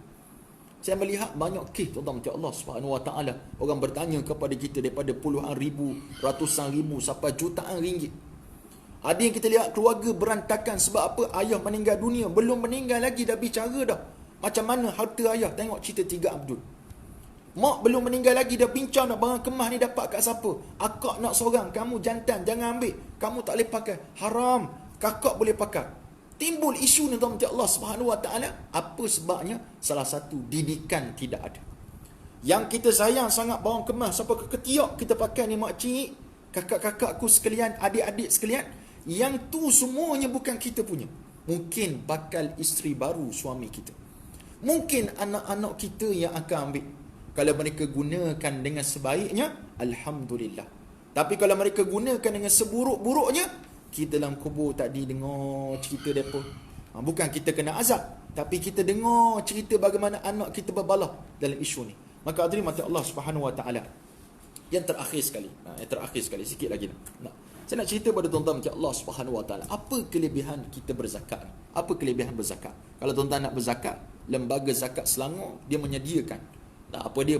Saya melihat banyak kes tuan-tuan macam Allah Subhanahu Wa Taala, orang bertanya kepada kita daripada puluhan ribu, ratusan ribu sampai jutaan ringgit. Ada yang kita lihat keluarga berantakan sebab apa? Ayah meninggal dunia, belum meninggal lagi dah bicara dah macam mana harta ayah. Tengok cerita 3 Abdul. Mak belum meninggal lagi dah bincang dah, barang kemas ni dapat kat siapa? Akak nak seorang, kamu jantan, jangan ambil, kamu tak boleh pakai, haram, kakak boleh pakai. Timbul isu ni tuan-tuan Allah Subhanahu Wa Taala. Apa sebabnya? Salah satu, didikan tidak ada. Yang kita sayang sangat bawang kemas sampai ke ketiak kita pakai ni makcik, kakak-kakakku sekalian, adik-adik sekalian, yang tu semuanya bukan kita punya. Mungkin bakal isteri baru suami kita. Mungkin anak-anak kita yang akan ambil. Kalau mereka gunakan dengan sebaiknya, alhamdulillah. Tapi kalau mereka gunakan dengan seburuk-buruknya, kita dalam kubur tadi dengar cerita mereka. Bukan kita kena azab, tapi kita dengar cerita bagaimana anak kita berbalah dalam isu ni. Maka hadirin mati Allah Subhanahu Wa Taala. Yang terakhir sekali sikit lagi nak. Saya nak cerita pada tuan-tuan mati Allah Subhanahu Wa Taala, apa kelebihan kita berzakat ni? Apa kelebihan berzakat? Kalau tuan-tuan nak berzakat, lembaga zakat Selangor dia menyediakan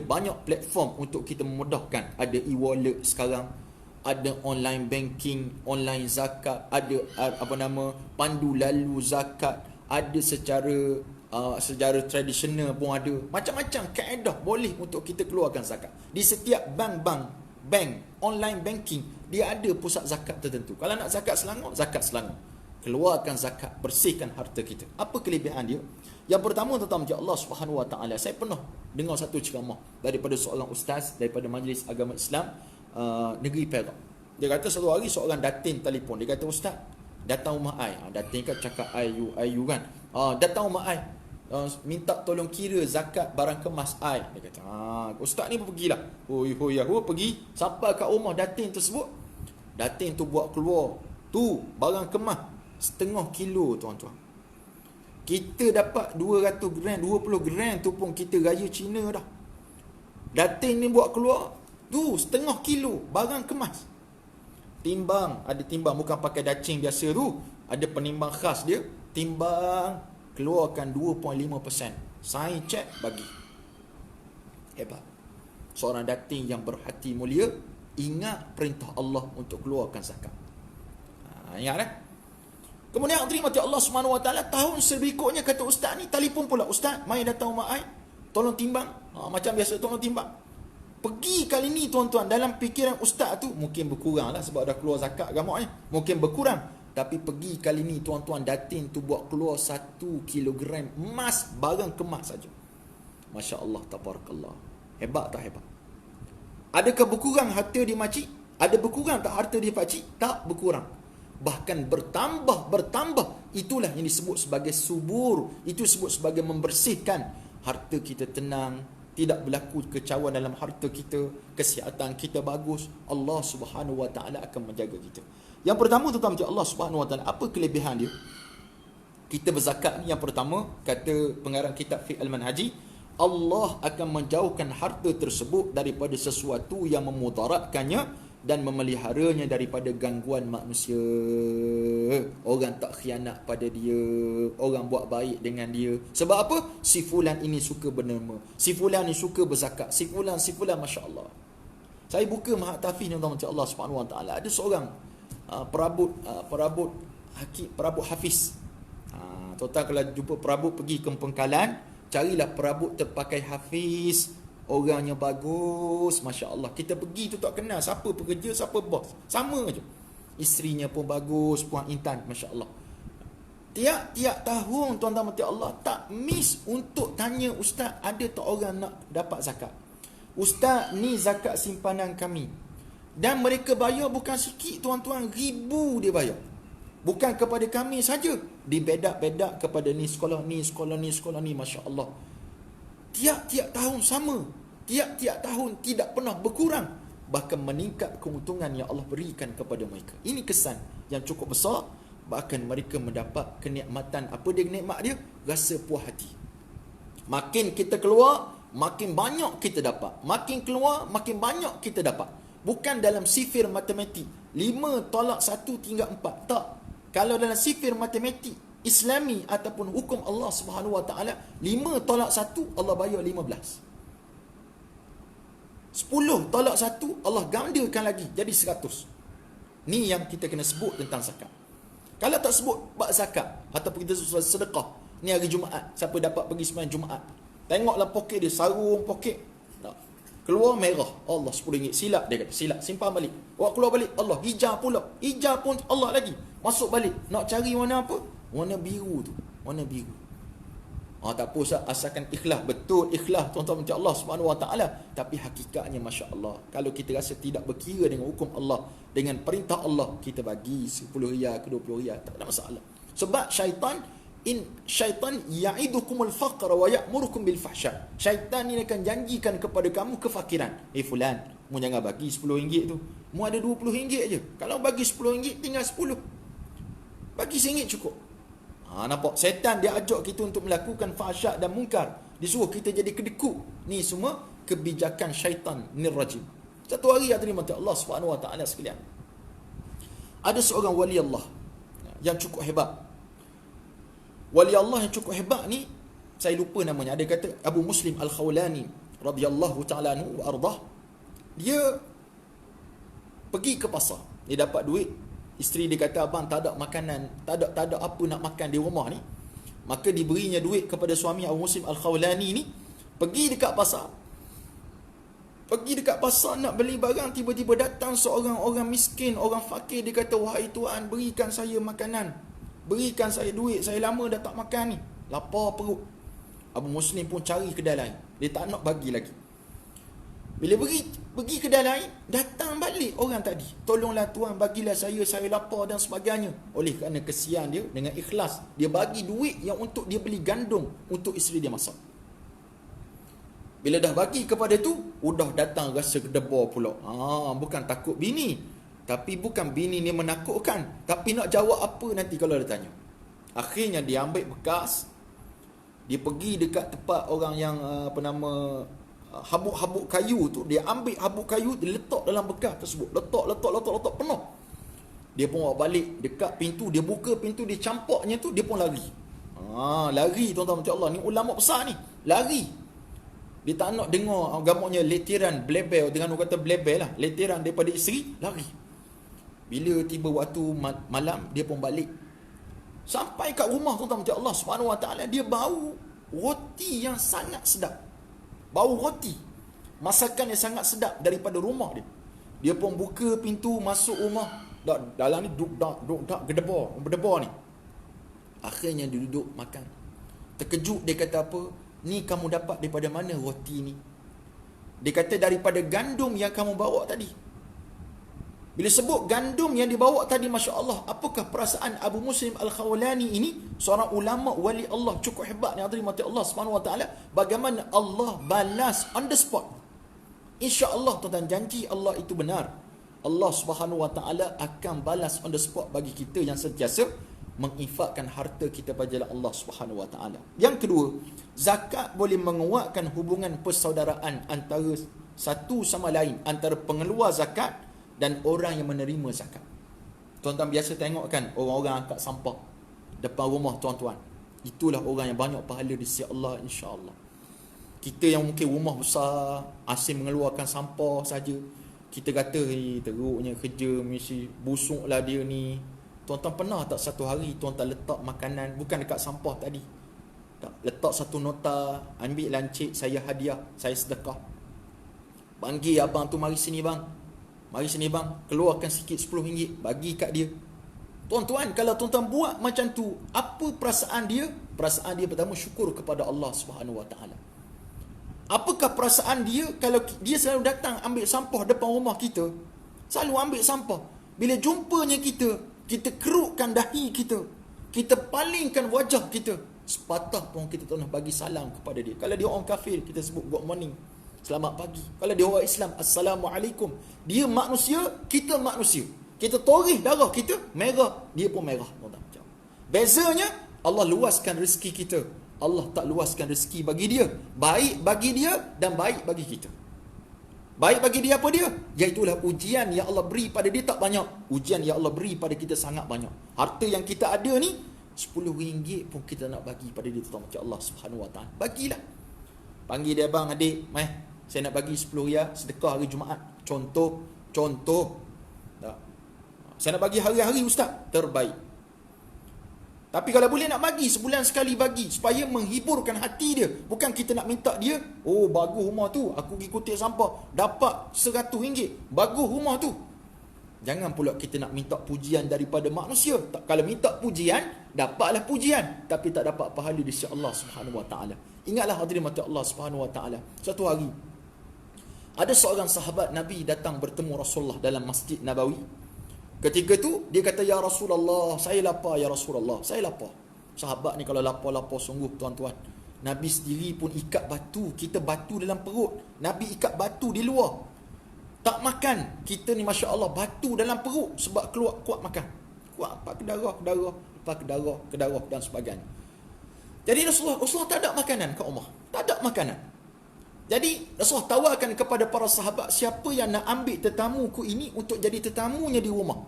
banyak platform untuk kita memudahkan. Ada e-wallet sekarang, ada online banking, online zakat, ada pandu lalu zakat, ada secara tradisional pun ada. Macam-macam kaedah boleh untuk kita keluarkan zakat. Di setiap bank online banking dia ada pusat zakat tertentu. Kalau nak zakat Selangor, keluarkan zakat, bersihkan harta kita. Apa kelebihan dia? Yang pertama, tentang Allah Subhanahu Wa Taala. Saya pernah dengar satu ceramah daripada seorang ustaz daripada Majlis Agama Islam negeri Perak. Dia kata satu hari seorang datin telefon. Dia kata, ustaz, datang rumah ai. Datin kan cakap ayu kan. Datang rumah ai. Minta tolong kira zakat barang kemas ai. Dia kata, ustaz ni pun pergilah. Pergi sampai kat rumah datin tersebut. Datin tu buat keluar tu barang kemas 0,5 kilo tuan-tuan. Kita dapat 200 gram, 20 gram tu pun kita raya Cina dah. Datin ni buat keluar tu 0,5 kilo barang kemas. Timbang, ada timbang, bukan pakai dacing biasa tu, ada penimbang khas dia. Timbang, keluarkan 2.5%. Sign check, bagi. Hebat. Seorang datin yang berhati mulia ingat perintah Allah untuk keluarkan zakat. Ingat kan? Kemudian terima kasih Allah Subhanahu Wa Taala. Tahun berikutnya kata ustaz ni, telefon pula, ustaz, mai datang rumah ai, tolong timbang. Macam biasa, tolong timbang. Pergi kali ni tuan-tuan, dalam fikiran ustaz tu mungkin berkurang lah sebab dah keluar zakat agama ni, mungkin berkurang. Tapi pergi kali ni tuan-tuan, datin tu buat keluar 1 kilogram emas, barang kemas saja. Masya Allah, tabarakallah. Hebat tak hebat? Adakah berkurang harta di makcik? Ada berkurang tak harta di pakcik? Tak berkurang. Bahkan bertambah. Itulah yang disebut sebagai subur. Itu disebut sebagai membersihkan. Harta kita tenang, tidak berlaku kekacauan dalam harta kita, kesihatan kita bagus. Allah Subhanahu Wa Taala akan menjaga kita. Yang pertama tentang Allah Subhanahu Wa Taala, apa kelebihan dia? Kita berzakat ni, yang pertama kata pengarang kitab Fiqh Al-Manhaji, Allah akan menjauhkan harta tersebut daripada sesuatu yang memudaratkannya dan memeliharanya daripada gangguan manusia. Orang tak khianat pada dia, orang buat baik dengan dia. Sebab apa? Si fulan ini suka berderma, si fulan ini suka berzakat, si fulan Masya Allah. Saya buka Mahat Tafiz ni, tuan-tuan Allah Subhanahu Wa Taala. Ada seorang perabot hafiz. Tuan-tuan kalau jumpa perabot pergi ke Pengkalan, carilah perabot terpakai hafiz, orangnya bagus, Masya Allah. Kita pergi tu tak kenal siapa pekerja, siapa bos, sama je. Isterinya pun bagus, Puan Intan, Masya Allah. Tiap-tiap tahun tuan-tuan mati Allah tak miss untuk tanya ustaz, ada tak orang nak dapat zakat? Ustaz, ni zakat simpanan kami. Dan mereka bayar bukan sikit tuan-tuan, ribu dia bayar. Bukan kepada kami saja, dibedak-bedak kepada ni sekolah ni, Masya Allah. Tiap-tiap tahun sama. Tiap-tiap tahun tidak pernah berkurang. Bahkan meningkat keuntungan yang Allah berikan kepada mereka. Ini kesan yang cukup besar. Bahkan mereka mendapat kenikmatan. Apa dia nikmat dia? Rasa puas hati. Makin kita keluar, makin banyak kita dapat. Makin keluar, makin banyak kita dapat. Bukan dalam sifir matematik 5 tolak 1 tinggal 4. Tak. Kalau dalam sifir matematik Islami ataupun hukum Allah Subhanahu Wa Taala, 5 tolak 1 Allah bayar 15. 10 tolak 1 Allah gandakan lagi jadi 100. Ni yang kita kena sebut tentang zakat. Kalau tak sebut bab zakat ataupun kita sebut sedekah, ni hari Jumaat, siapa dapat pergi sembahyang Jumaat, tengoklah poket dia, sarung poket keluar merah, Allah RM10, silap, dia kata silap, simpan balik. Awak keluar balik, Allah hijau pula, hijau pun Allah lagi, masuk balik, nak cari mana apa, Warna biru tu, warna biru. Tak apa Ustaz, asalkan ikhlas. Betul ikhlas tuan-tuan macam Allah Subhanahu Wa Taala, tapi hakikatnya masya-Allah, kalau kita rasa tidak berkira dengan hukum Allah, dengan perintah Allah, kita bagi 10 riyal ke 20 riyal, tak ada masalah. Sebab syaitan ya'idukumul faqra wa ya'murukum bil fahsya. Syaitan ni akan janjikan kepada kamu kefakiran. Fulan, mu jangan bagi RM10 tu. Mu ada RM20 je. Kalau bagi RM10 tinggal 10. Bagi RM1 cukup. Nampak? Setan dia ajak kita untuk melakukan fahsyak dan mungkar. Dia suruh kita jadi kedekut. Ni semua kebijakan syaitan ni rajim. Satu hari ada mata Allah Subhanahu Wa Taala sekalian. Ada seorang wali Allah yang cukup hebat. Wali Allah yang cukup hebat ni, saya lupa namanya. Ada kata Abu Muslim Al-Khawlani radhiyallahu ta'ala anhu wa ardah. Dia pergi ke pasar. Dia dapat duit. Isteri dia kata, abang tak ada makanan, tak ada apa nak makan di rumah ni. Maka diberinya duit kepada suami Abu Muslim Al-Khawlani ni. Pergi dekat pasar. Pergi dekat pasar nak beli barang. Tiba-tiba datang seorang orang miskin, orang fakir. Dia kata, wahai Tuhan, berikan saya makanan. Berikan saya duit, saya lama dah tak makan ni. Lapar perut. Abu Muslim pun cari kedai lain. Dia tak nak bagi lagi. Bila pergi kedai lain, datang balik orang tadi. Tolonglah Tuhan, bagilah saya lapar dan sebagainya. Oleh kerana kesian dia, dengan ikhlas, dia bagi duit yang untuk dia beli gandum untuk isteri dia masak. Bila dah bagi kepada tu, udah datang rasa kedebar pula. Bukan takut bini. Tapi bukan bini ni menakutkan, tapi nak jawab apa nanti kalau dia tanya. Akhirnya dia ambil bekas. Dia pergi dekat tempat orang yang habuk-habuk kayu tu. Dia ambil habuk kayu, dia letak dalam bekas tersebut. Letak penuh. Dia pun bawa balik dekat pintu. Dia buka pintu, dia campaknya tu, dia pun lari. Lari tuan-tuan macam Allah. Ni ulama besar ni. Lari. Dia tak nak dengar gamaknya letiran, blebel. Dengan orang kata blebel lah. Letiran daripada isteri, lari. Bila tiba waktu malam, dia pun balik. Sampai kat rumah tuan-tuan macam Allah Subhanahu Wa Taala, dia bau roti yang sangat sedap. Bau roti. Masakan yang sangat sedap daripada rumah dia. Dia pun buka pintu masuk rumah. Dalam ni duduk berdebar ni. Akhirnya dia duduk makan. Terkejut, dia kata apa? Ni kamu dapat daripada mana roti ni? Dia kata daripada gandum yang kamu bawa tadi. Bila sebut gandum yang dibawa tadi, Masya Allah, apakah perasaan Abu Muslim Al-Khawlani ini, seorang ulama wali Allah cukup hebat yang ada di mata Allah Subhanahu Wa Taala, bagaimana Allah balas on the spot. InsyaAllah tuan-tuan, janji Allah itu benar. Allah Subhanahu Wa Taala akan balas on the spot bagi kita yang sentiasa menginfakkan harta kita pada jalan Allah Subhanahu Wa Taala. Yang kedua, zakat boleh menguatkan hubungan persaudaraan antara satu sama lain, antara pengeluar zakat dan orang yang menerima zakat. Tuan-tuan biasa tengok kan orang-orang angkat sampah depan rumah tuan-tuan. Itulah orang yang banyak pahala di sisi Allah, insya-Allah. Kita yang mungkin rumah besar, asyik mengeluarkan sampah saja, kita kata teruknya kerja, mesti busuklah dia ni. Tuan-tuan pernah tak satu hari tuan-tuan letak makanan, bukan dekat sampah tadi, tak, letak satu nota, ambil lancik, saya hadiah, saya sedekah. Panggil abang tu, mari sini bang. Mari sini bang, keluarkan sikit RM10, bagi kat dia. Tuan-tuan, kalau tuan-tuan buat macam tu, apa perasaan dia? Perasaan dia pertama syukur kepada Allah Subhanahu Wa Taala. Apakah perasaan dia kalau dia selalu datang ambil sampah depan rumah kita? Selalu ambil sampah. Bila jumpanya kita kerukkan dahi kita. Kita palingkan wajah kita. Sepatah pun kita tak nak bagi salam kepada dia. Kalau dia orang kafir, kita sebut good morning, selamat pagi. Kalau dia orang Islam, Assalamualaikum. Dia manusia, kita manusia. Kita torih darah kita merah, dia pun merah. Bezanya, Allah luaskan rezeki kita. Allah tak luaskan rezeki bagi dia. Baik bagi dia dan baik bagi kita. Baik bagi dia apa dia? Iaitulah ujian yang Allah beri pada dia tak banyak. Ujian yang Allah beri pada kita sangat banyak. Harta yang kita ada ni, RM10 pun kita nak bagi pada dia, tuan macam Allah Subhanahu Wa Taala. Bagilah. Panggil dia, bang, adik, saya nak bagi RM10 sedekah hari Jumaat. Contoh. Tak. Saya nak bagi hari-hari ustaz, terbaik. Tapi kalau boleh nak bagi, sebulan sekali bagi, supaya menghiburkan hati dia. Bukan kita nak minta dia, oh bagus rumah tu, aku pergi kutip sampah, dapat RM100, bagus rumah tu. Jangan pula kita nak minta pujian daripada manusia. Kalau minta pujian, dapatlah pujian, tapi tak dapat pahala di sisi Allah Subhanahu Wa Taala. Ingatlah hadirin mati Allah Subhanahu Wa Taala. Satu hari ada seorang sahabat Nabi datang bertemu Rasulullah dalam Masjid Nabawi. Ketika tu dia kata, "Ya Rasulullah, saya lapar ya Rasulullah, saya lapar." Sahabat ni kalau lapar-lapar sungguh tuan-tuan. Nabi sendiri pun ikat batu, kita batu dalam perut. Nabi ikat batu di luar. Tak makan. Kita ni Masya Allah batu dalam perut sebab keluar kuat makan. Kuat apa ke darah, lepas ke darah dan sebagainya. Jadi Rasulullah tak ada makanan kat rumah. Tak ada makanan. Jadi Rasulullah tawarkan kepada para sahabat, siapa yang nak ambil tetamuku ini untuk jadi tetamunya di rumah.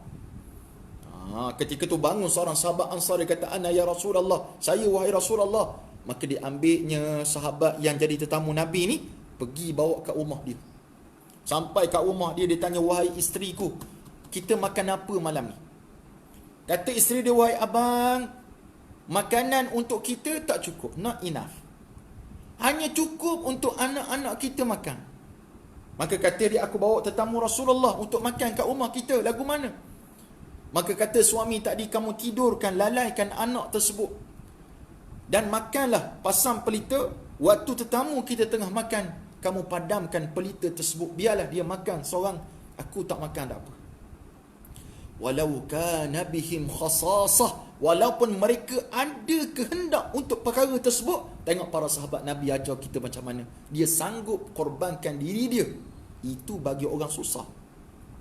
Ketika tu bangun seorang sahabat Ansar, dia kata, "Ana ya Rasulullah, saya wahai Rasulullah." Maka diambilnya sahabat yang jadi tetamu Nabi ni, pergi bawa kat rumah dia. Sampai kat rumah dia, dia tanya, "Wahai isteriku, kita makan apa malam ni?" Kata isteri dia, "Wahai abang, makanan untuk kita tak cukup, not enough. Hanya cukup untuk anak-anak kita makan." Maka kata dia, "Aku bawa tetamu Rasulullah untuk makan kat rumah kita, lagu mana?" Maka kata suami tadi, "Kamu tidurkan, lalaikan anak tersebut dan makanlah, pasang pelita. Waktu tetamu kita tengah makan, kamu padamkan pelita tersebut, biarlah dia makan seorang, aku tak makan tak apa." Walau kana bihim khasasah, walaupun mereka ada kehendak untuk perkara tersebut. Tengok para sahabat Nabi ajar kita macam mana dia sanggup korbankan diri dia. Itu bagi orang susah.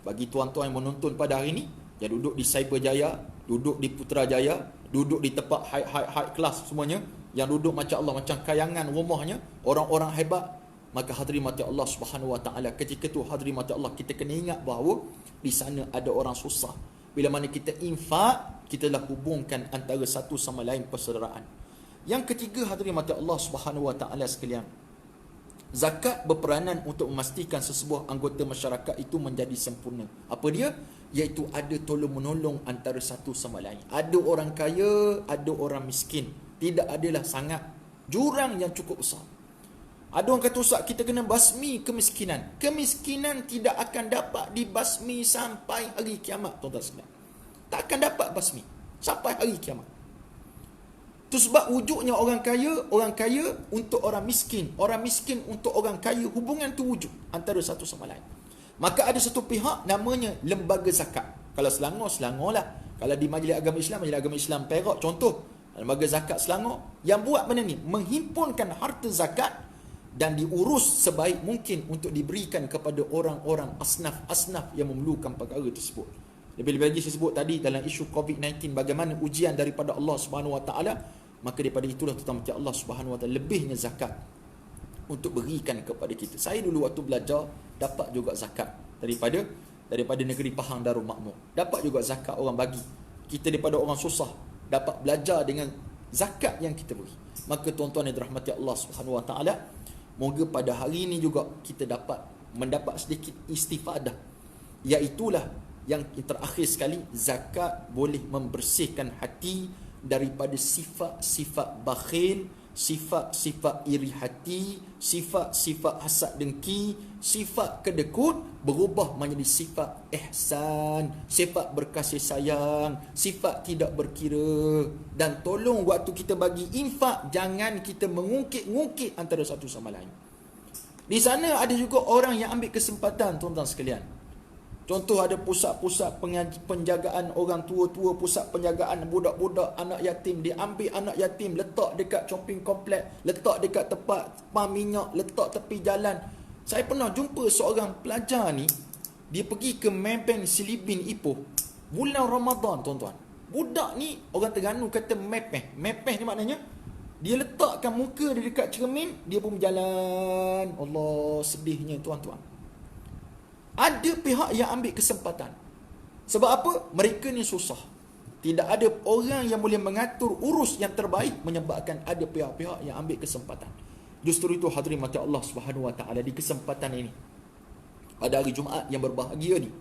Bagi tuan-tuan yang menonton pada hari ini, yang duduk di Cyberjaya, duduk di Putrajaya, duduk di tempat high class semuanya, yang duduk macam Allah, macam kayangan rumahnya, orang-orang hebat. Maka hadirin mati Allah Subhanahu Wa Taala, ketika tu hadirin mati Allah, kita kena ingat bahawa di sana ada orang susah. Bila mana kita infak, kita telah hubungkan antara satu sama lain persaudaraan. Yang ketiga hadirin mati Allah Subhanahu Wa Taala sekalian, zakat berperanan untuk memastikan sesebuah anggota masyarakat itu menjadi sempurna. Apa dia? Iaitu ada tolong-menolong antara satu sama lain. Ada orang kaya, ada orang miskin. Tidak adalah sangat jurang yang cukup besar. Ada orang kata, "Ustaz, kita kena basmi kemiskinan." Kemiskinan tidak akan dapat dibasmi sampai hari kiamat, tuan-tuan sekalian. Tak akan dapat basmi sampai hari kiamat. Itu sebab wujudnya orang kaya untuk orang miskin untuk orang kaya, hubungan tu wujud antara satu sama lain. Maka ada satu pihak namanya lembaga zakat. Kalau Selangor lah. Kalau di Majlis Agama Islam Perak contoh, lembaga zakat Selangor yang buat benda ni, menghimpunkan harta zakat dan diurus sebaik mungkin untuk diberikan kepada orang-orang asnaf yang memerlukan perkara tersebut. Lebih-lebih lagi saya sebut tadi dalam isu COVID-19, bagaimana ujian daripada Allah Subhanahu Wa Taala. Maka daripada itulah terutama Allah Subhanahu Wa Taala lebihnya zakat untuk berikan kepada kita. Saya dulu waktu belajar dapat juga zakat daripada negeri Pahang Darul Makmur. Dapat juga zakat orang bagi. Kita daripada orang susah dapat belajar dengan zakat yang kita beri. Maka tuan-tuan yang dirahmati Allah Subhanahu Wa Taala, moga pada hari ini juga kita dapat mendapat sedikit istifadah. Iaitulah yang terakhir sekali, zakat boleh membersihkan hati daripada sifat-sifat bakhil, sifat-sifat iri hati, sifat-sifat hasad dengki, sifat kedekut, berubah menjadi sifat ihsan, sifat berkasih sayang, sifat tidak berkira. Dan tolong waktu kita bagi infak, jangan kita mengungkit-ungkit antara satu sama lain. Di sana ada juga orang yang ambil kesempatan, tuan-tuan sekalian. Contoh, ada pusat-pusat penjagaan orang tua-tua, pusat penjagaan budak-budak, anak yatim. Dia ambil anak yatim, letak dekat shopping kompleks, letak dekat tempat pam minyak, letak tepi jalan. Saya pernah jumpa seorang pelajar ni, dia pergi ke Maybank Silibin Ipoh bulan Ramadan, tuan-tuan. Budak ni, orang Terengganu kata mepeh. Mepeh ni maknanya dia letakkan muka dia dekat cermin, dia pun berjalan. Allah, sedihnya tuan-tuan. Ada pihak yang ambil kesempatan. Sebab apa? Mereka ni susah. Tidak ada orang yang boleh mengatur urus yang terbaik, menyebabkan ada pihak-pihak yang ambil kesempatan. Justru itu hadirin mati Allah Subhanahu Wa Taala, di kesempatan ini, pada hari Jumaat yang berbahagia ni,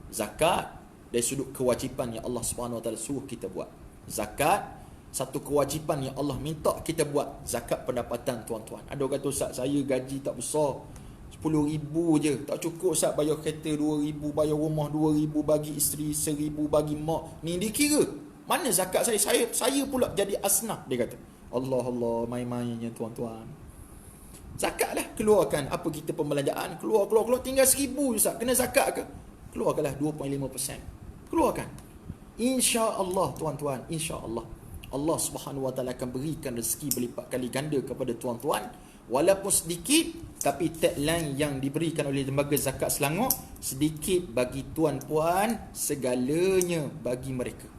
zakat dari sudut kewajipan yang Allah Subhanahu Wa Taala suruh kita buat. Zakat satu kewajipan yang Allah minta kita buat. Zakat pendapatan, tuan-tuan. Ada orang kata, "Ustaz, saya gaji tak besar, 10,000 je. Tak cukup Ustaz bayar kereta 2,000, bayar rumah 2,000, bagi isteri 1,000, bagi mak. Ni dikira. Mana zakat saya? Saya pula jadi asnaf, dia kata. Allah Allah, main-mainnya tuan-tuan. Zakat lah, keluarkan apa kita pembelanjaan, keluar tinggal 1,000 Ustaz, kena zakat ke? Keluarkanlah 2.5%. Keluarkan. Insya-Allah tuan-tuan, insya-Allah Allah Subhanahu Wa Taala akan berikan rezeki berlipat kali ganda kepada tuan-tuan, walaupun sedikit, tapi tagline yang diberikan oleh Lembaga Zakat Selangor, sedikit bagi tuan-puan, segalanya bagi mereka.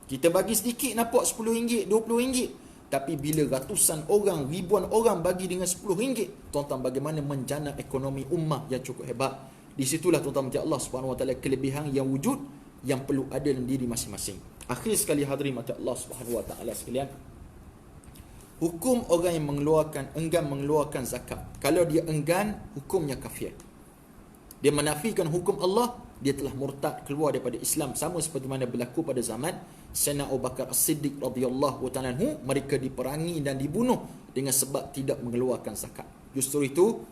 Kita bagi sedikit nampak RM10, RM20, tapi bila ratusan orang, ribuan orang bagi dengan RM10, tuan-tuan, bagaimana menjana ekonomi ummah yang cukup hebat. Di situlah tuan-tuan mati Allah Subhanahu Wa Taala kelebihan yang wujud, yang perlu ada dalam diri masing-masing. Akhir sekali hadirin mati Allah Subhanahu Wa Taala sekalian, hukum orang yang enggan mengeluarkan zakat, kalau dia enggan, hukumnya kafir. Dia menafikan hukum Allah, dia telah murtad, keluar daripada Islam, sama seperti mana berlaku pada zaman Sayyidina Abu Bakar As-Siddiq radhiyallahu ta'ala anhu. Mereka diperangi dan dibunuh dengan sebab tidak mengeluarkan zakat. Justru itu,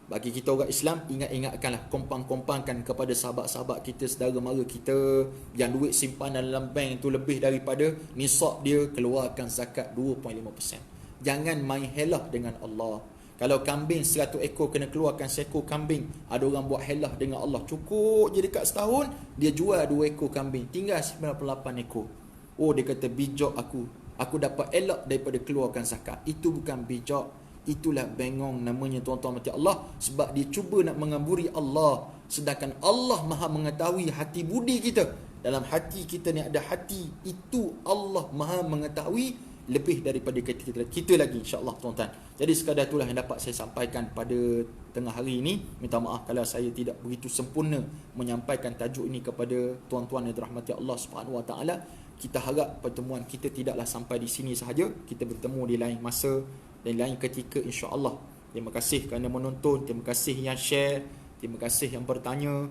bagi kita orang Islam, ingatkanlah, kompang-kompangkan kepada sahabat-sahabat kita, saudara mara kita yang duit simpanan dalam bank itu lebih daripada nisab dia, keluarkan zakat 2.5%. Jangan main helah dengan Allah. Kalau kambing 100 ekor, kena keluarkan 1 ekor kambing. Ada orang buat helah dengan Allah, cukup je dekat setahun dia jual 2 ekor kambing, tinggal 98 ekor. Oh, dia kata bijak aku dapat elak daripada keluarkan zakat. Itu bukan bijak, itulah bengong namanya tuan-tuan mati Allah. Sebab dia cuba nak mengamburi Allah, sedangkan Allah Maha mengetahui hati budi kita. Dalam hati kita ni ada hati, itu Allah Maha mengetahui lebih daripada kita lagi, insya-Allah tuan-tuan. Jadi sekadar itulah yang dapat saya sampaikan pada tengah hari ini. Minta maaf kalau saya tidak begitu sempurna menyampaikan tajuk ini kepada tuan-tuan yang dirahmati Allah Subhanahu Wa Taala. Kita harap pertemuan kita tidaklah sampai di sini sahaja. Kita bertemu di lain masa dan lain ketika, insya-Allah. Terima kasih kerana menonton, terima kasih yang share, terima kasih yang bertanya.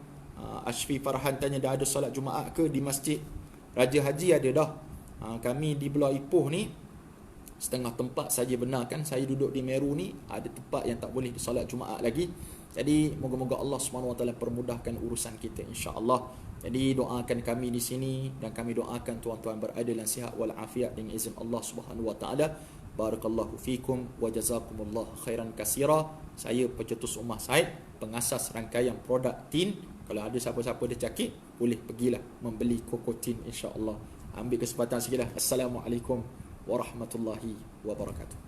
Ashfi Farhan tanya, dah ada solat Jumaat ke di Masjid Raja Haji? Ada dah. Kami di Belah Ipoh ni setengah tempat saja benarkan. Saya duduk di Meru ni, ada tempat yang tak boleh disolat Jumaat lagi. Jadi moga-moga Allah Subhanahu Wa Taala permudahkan urusan kita, insya-Allah. Jadi doakan kami di sini, dan kami doakan tuan-tuan berada dalam sihat wal afiat dengan izin Allah Subhanahu Wa Taala. Barakallahu fikum wa jazakumullah khairan katsira. Saya Pencetus Ummah Said, pengasas rangkaian produk tin. Kalau ada siapa-siapa dia cakap, boleh pergilah membeli Koko Tin, insya-Allah. Ambil kesempatan sikitlah. Assalamualaikum warahmatullahi wabarakatuh.